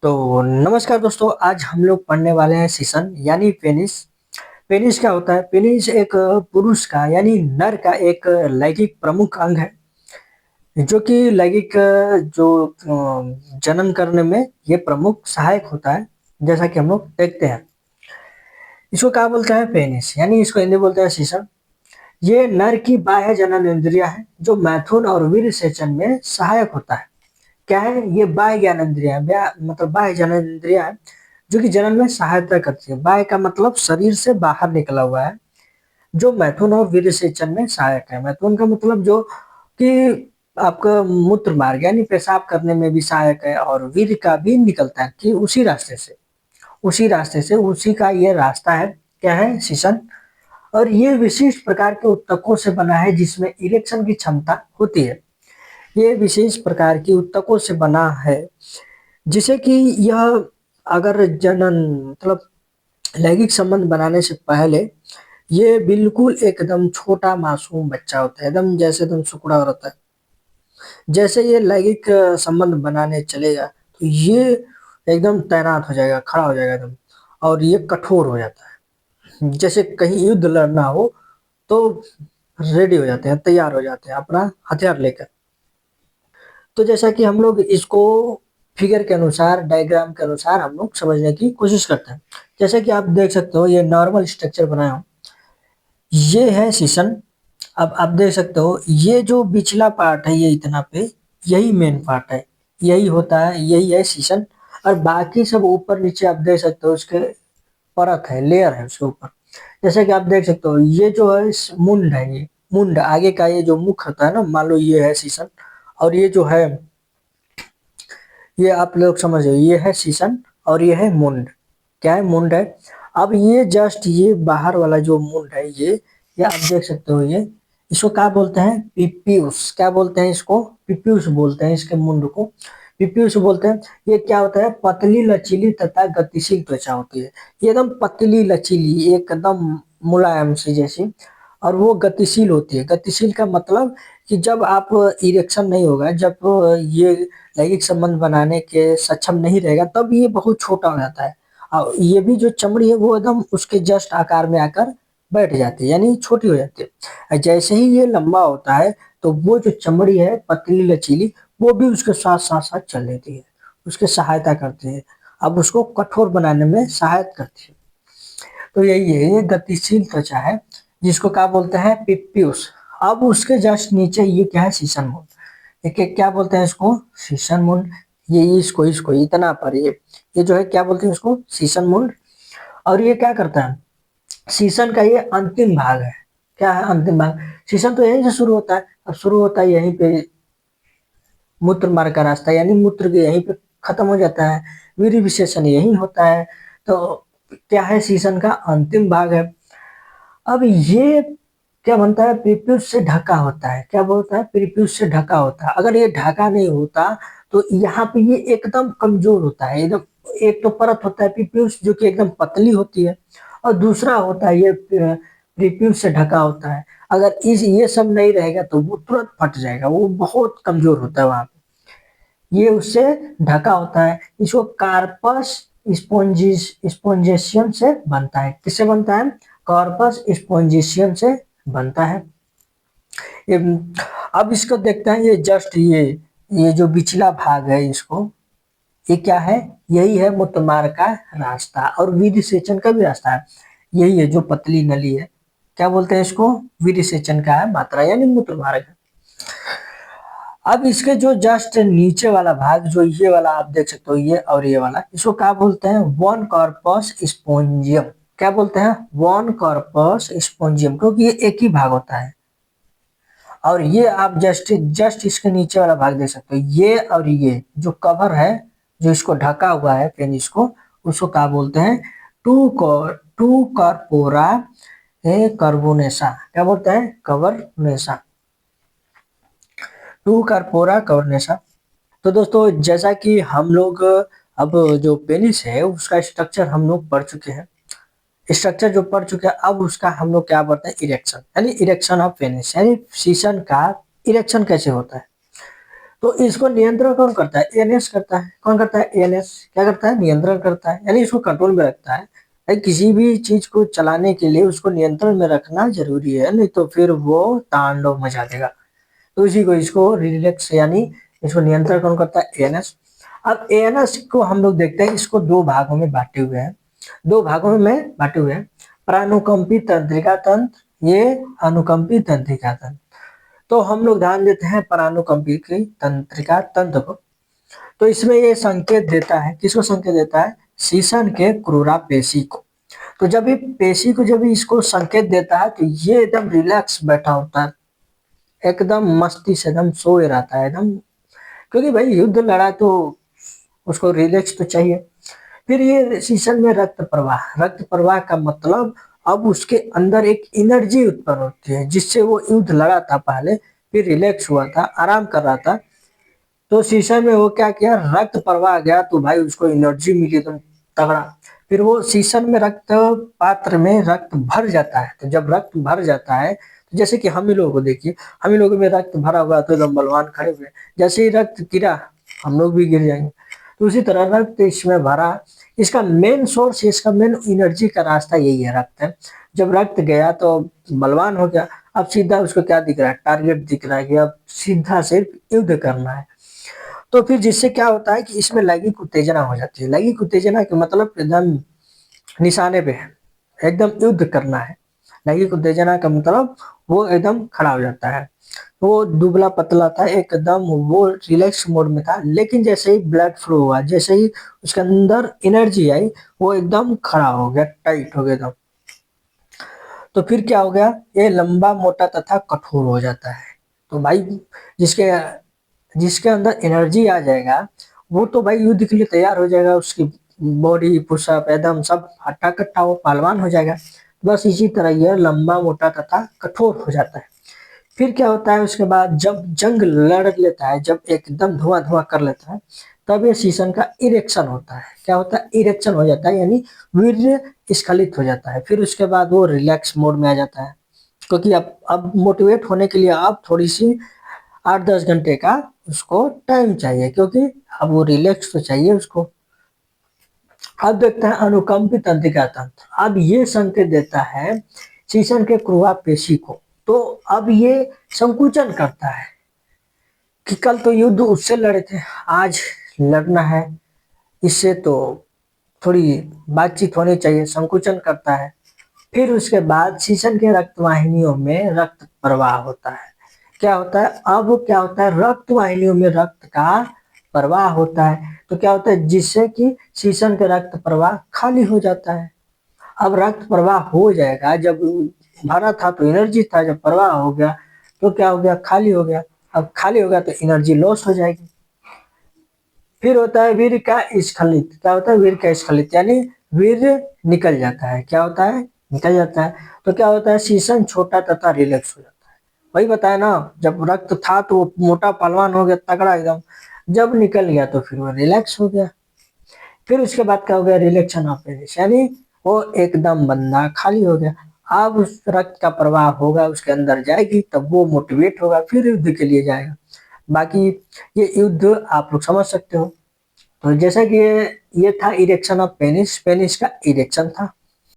तो नमस्कार दोस्तों, आज हम लोग पढ़ने वाले हैं सीसन यानी पेनिस। पेनिस क्या होता है? पेनिस एक पुरुष का यानी नर का एक लैंगिक प्रमुख अंग है, जो कि लैंगिक जन्म करने में ये प्रमुख सहायक होता है, जैसा कि हम लोग देखते हैं। इसको क्या बोलते हैं? पेनिस, यानी इसको हिंदी बोलते हैं सीसन। ये नर की बाह्य जनन इंद्रिया है, जो मैथुन और वीर्य सेचन में सहायक होता है। क्या है ये? बाह्य ज्ञान इंद्रिया है, मतलब बाह्य जनन इंद्रिया है, जो कि जनन में सहायता करती है। बाह्य का मतलब शरीर से बाहर निकला हुआ है, जो मैथुन और वीर्य सेचन में सहायक है। मैथुन का मतलब जो कि आपका मूत्र मार्ग यानी पेशाब करने में भी सहायक है, और वीर्य का भी निकलता है कि उसी रास्ते से उसी का ये रास्ता है। क्या है? सीसन। और ये विशिष्ट प्रकार के उत्तकों से बना है, जिसमें इरेक्शन की क्षमता होती है। ये विशेष प्रकार की उत्तकों से बना है, जिसे कि यह अगर जनन मतलब लैंगिक संबंध बनाने से पहले ये बिल्कुल एकदम छोटा मासूम बच्चा होता है, एकदम जैसे एकदम सुकुड़ा रहता है। जैसे ये लैंगिक संबंध बनाने चलेगा, तो ये एकदम तैनात हो जाएगा, खड़ा हो जाएगा एकदम, और ये कठोर हो जाता है। जैसे कहीं युद्ध लड़ना हो तो रेडी हो जाते हैं, तैयार हो जाते हैं अपना हथियार लेकर। तो जैसा कि हम लोग इसको फिगर के अनुसार, डायग्राम के अनुसार हम लोग समझने की कोशिश करते हैं। जैसे कि आप देख सकते हो, ये नॉर्मल स्ट्रक्चर बनाया हूँ, ये है सीसन। अब आप देख सकते हो, ये जो पिछला पार्ट है, ये इतना पे, यही मेन पार्ट है, यही होता है, यही है सीसन। और बाकी सब ऊपर नीचे आप देख सकते हो, उसके परत है, लेयर है उसके ऊपर। जैसे कि आप देख सकते हो, ये जो है मुंड है, ये मुंड आगे का, ये जो मुख होता है ना, मान लो ये है सीसन। और ये जो है, ये आप लोग समझ रहे हो, ये है शीशन और ये है मुंड। क्या है? मुंड है। अब ये जस्ट ये बाहर वाला जो मुंड है, ये आप देख सकते हो, ये इसको क्या बोलते हैं? पिप्यूस। क्या बोलते हैं इसको? पिप्यूस बोलते हैं इसके मुंड को, पिप्यूस बोलते हैं। ये क्या होता है? पतली, लचीली तथा गतिशील त्वचा होती है। ये एकदम पतली, लचीली, एकदम मुलायम सी जैसी, और वो गतिशील होती है। गतिशील का मतलब कि जब आप इरेक्शन नहीं होगा, जब ये लैंगिक संबंध बनाने के सक्षम नहीं रहेगा, तब ये बहुत छोटा हो जाता है। और ये भी जो चमड़ी है, वो एकदम उसके जस्ट आकार में आकर बैठ जाती है, यानी छोटी हो जाती है। और जैसे ही ये लंबा होता है, तो वो जो चमड़ी है पतली लचीली, वो भी उसके साथ साथ साथ चल देती है, उसके सहायता करती है। अब उसको कठोर बनाने में सहायता करती है। तो यही है, ये गतिशील त्वचा है, जिसको क्या बोलते हैं? पिप्यूस। अब उसके जस्ट नीचे ये क्या है? शीशन मूल। देखिए क्या बोलते हैं इसको? शीशन मूल। ये इसको इसको इतना पर ये जो है, क्या बोलते हैं इसको? शीशन मूल। और ये क्या करता है? शीशन का ये अंतिम भाग है। क्या है अंतिम भाग? शीशन तो यहीं से शुरू होता है, अब शुरू होता है यहीं पे, मूत्र मार्ग का रास्ता, यानी मूत्र के यहीं पे खत्म हो जाता है। वीर्य विशेषण यही होता है। तो क्या है? शीशन का अंतिम भाग है। अब ये क्या बनता है? प्रीप्यूस से ढका होता है। क्या बोलता है? प्रीप्यूस से ढका होता है। अगर ये ढका नहीं होता, तो यहाँ पे ये एकदम कमजोर होता है, एकदम। एक तो परत होता है प्रीप्यूस, जो कि एकदम पतली होती है, और दूसरा होता है ये प्रीप्यूस से ढका होता है। अगर इस ये सब नहीं रहेगा, तो वो तुरंत फट जाएगा, वो बहुत कमजोर होता है वहां पे। ये उससे ढका होता है। इसको कार्पस स्पोंजिस स्पोंजेशियम से बनता है। किससे बनता है? कॉर्पस स्पोंजिशियम से बनता है। ये अब इसको देखते हैं, ये जस्ट ये जो पिछला भाग है, इसको, ये क्या है? यही है मूत्रमार्ग का रास्ता, और वीर्य सेचन का भी रास्ता है। यही है जो पतली नली है। क्या बोलते हैं इसको? वीर्य सेचन का है मात्रा, यानी मूत्रमार्ग है। अब इसके जो जस्ट नीचे वाला भाग, जो ये वाला आप देख सकते हो, ये और ये वाला, इसको क्या बोलते हैं? One corpus spongiosum. क्या बोलते हैं? वन कॉर्पस स्पोंजियम, क्योंकि ये एक ही भाग होता है। और ये आप जस्ट जस्ट इसके नीचे वाला भाग देख सकते हो, ये और ये जो कवर है, जो इसको ढका हुआ है पेनिस को, उसको क्या बोलते हैं? टू कार्पोरा ए कार्बोनेसा। क्या बोलते हैं? कवर्नेसा। To corpora कवर्नेसा। तो दोस्तों, जैसा कि हम लोग अब जो पेनिस है उसका स्ट्रक्चर हम लोग पढ़ चुके हैं। स्ट्रक्चर जो पढ़ चुके हैं, अब उसका हम लोग क्या पढ़ते हैं? इरेक्शन, यानी इरेक्शन ऑफ पेनिस, यानी सीसन का इरेक्शन कैसे होता है। तो इसको नियंत्रण कौन करता है? एएनएस करता है। कौन करता है? एएनएस। क्या करता है? नियंत्रण करता है, यानी इसको कंट्रोल में रखता है। भाई किसी भी चीज को चलाने के लिए उसको नियंत्रण में रखना जरूरी है, नहीं तो फिर वो तांडव मचा देगा। तो इसी को इसको रिलैक्स यानी इसको नियंत्रण कौन करता है? एएनएस। अब एएनएस को हम लोग देखते हैं, इसको दो भागों में बांटे हुए हैं। दो भागों में बांटे हुए हैं, प्रानुकंपी तंत्रिका तंत्र, ये अनुकंपी तंत्रिका तंत्र। तो हम लोग ध्यान देते हैं परानुकंपी की तंत्रिका तंत्र को। तो इसमें ये संकेत देता है, किसको संकेत देता है? शीशन के क्रूरा पेशी को। तो जब ये पेशी को जब इसको संकेत देता है तो ये एकदम रिलैक्स बैठा होता है, एकदम मस्ती से एकदम सोए रहता है एकदम, क्योंकि भाई युद्ध लड़ा तो उसको रिलैक्स तो चाहिए। फिर ये शीशन में रक्त प्रवाह, रक्त प्रवाह का मतलब अब उसके अंदर एक एनर्जी उत्पन्न होती है, जिससे वो युद्ध लड़ा था पहले, फिर रिलैक्स हुआ था, आराम कर रहा था। तो शीशन में वो क्या किया? रक्त प्रवाह गया तो भाई उसको एनर्जी मिली एकदम तगड़ा। फिर वो शीशन में रक्त पात्र में रक्त भर जाता है। तो जब रक्त भर जाता है, तो जैसे कि हम ही लोगों को देखिए, हम ही लोगों में रक्त भरा हुआ तो एकदम बलवान खड़े हुए, जैसे ही रक्त गिरा हम लोग भी गिर जाएंगे। तो उसी तरह रक्त इसमें भरा, इसका मेन सोर्स, इसका मेन एनर्जी का रास्ता यही है, रक्त है। जब रक्त गया तो बलवान हो गया। अब सीधा उसको क्या दिख रहा है? टारगेट दिख रहा है कि अब सीधा सिर्फ युद्ध करना है। तो फिर जिससे क्या होता है कि इसमें लैंगिक उत्तेजना हो जाती है। लैंगिक उत्तेजना के मतलब एकदम निशाने पे है, एकदम युद्ध करना है। लैंगिक उत्तेजना का मतलब वो एकदम खड़ा हो जाता है। वो दुबला पतला था एकदम, वो रिलैक्स मोड में था, लेकिन जैसे ही ब्लड फ्लो हुआ, जैसे ही उसके अंदर एनर्जी आई, वो एकदम खड़ा हो गया, टाइट हो गया एकदम। तो फिर क्या हो गया? ये लंबा मोटा तथा कठोर हो जाता है। तो भाई जिसके जिसके अंदर एनर्जी आ जाएगा, वो तो भाई युद्ध के लिए तैयार हो जाएगा, उसकी बॉडी पुशअप एकदम सब हट्टा कट्टा, वो पहलवान हो जाएगा। बस इसी तरह यह लंबा मोटा तथा कठोर हो जाता है। फिर क्या होता है उसके बाद? जब जंग लड़ लेता है, जब एकदम धुआं धुआं कर लेता है, तब ये शीशन का इरेक्शन होता है। क्या होता है? इरेक्शन हो जाता है, यानी वीर्य स्खलित हो जाता है। फिर उसके बाद वो रिलैक्स मोड में आ जाता है, क्योंकि अब मोटिवेट होने के लिए अब थोड़ी सी 8-10 घंटे का उसको टाइम चाहिए, क्योंकि अब वो रिलैक्स तो चाहिए उसको। अब देखते हैं अनुकंपित तंत्रिका तंत्र। अब ये संकेत देता है शीशन के क्रुआ पेशी को। तो अब ये संकुचन करता है कि कल तो युद्ध उससे लड़े थे, आज लड़ना है इससे, तो थोड़ी बातचीत होनी चाहिए, संकुचन करता है। फिर उसके बाद शीशन के रक्त वाहिनियों में रक्त प्रवाह होता है। क्या होता है? अब क्या होता है? रक्त वाहिनियों में रक्त का प्रवाह होता है। तो क्या होता है? जिससे कि शीशन के रक्त प्रवाह खाली हो जाता है। अब रक्त प्रवाह हो जाएगा, जब भरा था तो एनर्जी था, जब प्रवाह हो गया तो क्या हो गया? खाली हो गया। अब खाली हो गया तो एनर्जी लॉस हो जाएगी। फिर होता है वीर्य का स्खलित। क्या होता है? वीर्य का स्खलित, यानी वीर्य निकल जाता है। क्या होता है? निकल जाता है। तो क्या होता है? शीशन छोटा तथा रिलैक्स हो जाता है। वही बताया ना, जब रक्त था तो वो मोटा पहलवान हो गया, तगड़ा एकदम। जब निकल गया तो फिर वो रिलैक्स हो गया। फिर उसके बाद क्या हो गया? रिलेक्शन ऑफ पेनिस, यानी वो एकदम बंदा खाली हो गया। अब उस रक्त का प्रवाह होगा, उसके अंदर जाएगी, तब वो मोटिवेट होगा, फिर युद्ध के लिए जाएगा। बाकी ये युद्ध आप लोग समझ सकते हो। तो जैसा कि ये था इरेक्शन ऑफ पेनिस, पेनिस का इरेक्शन था।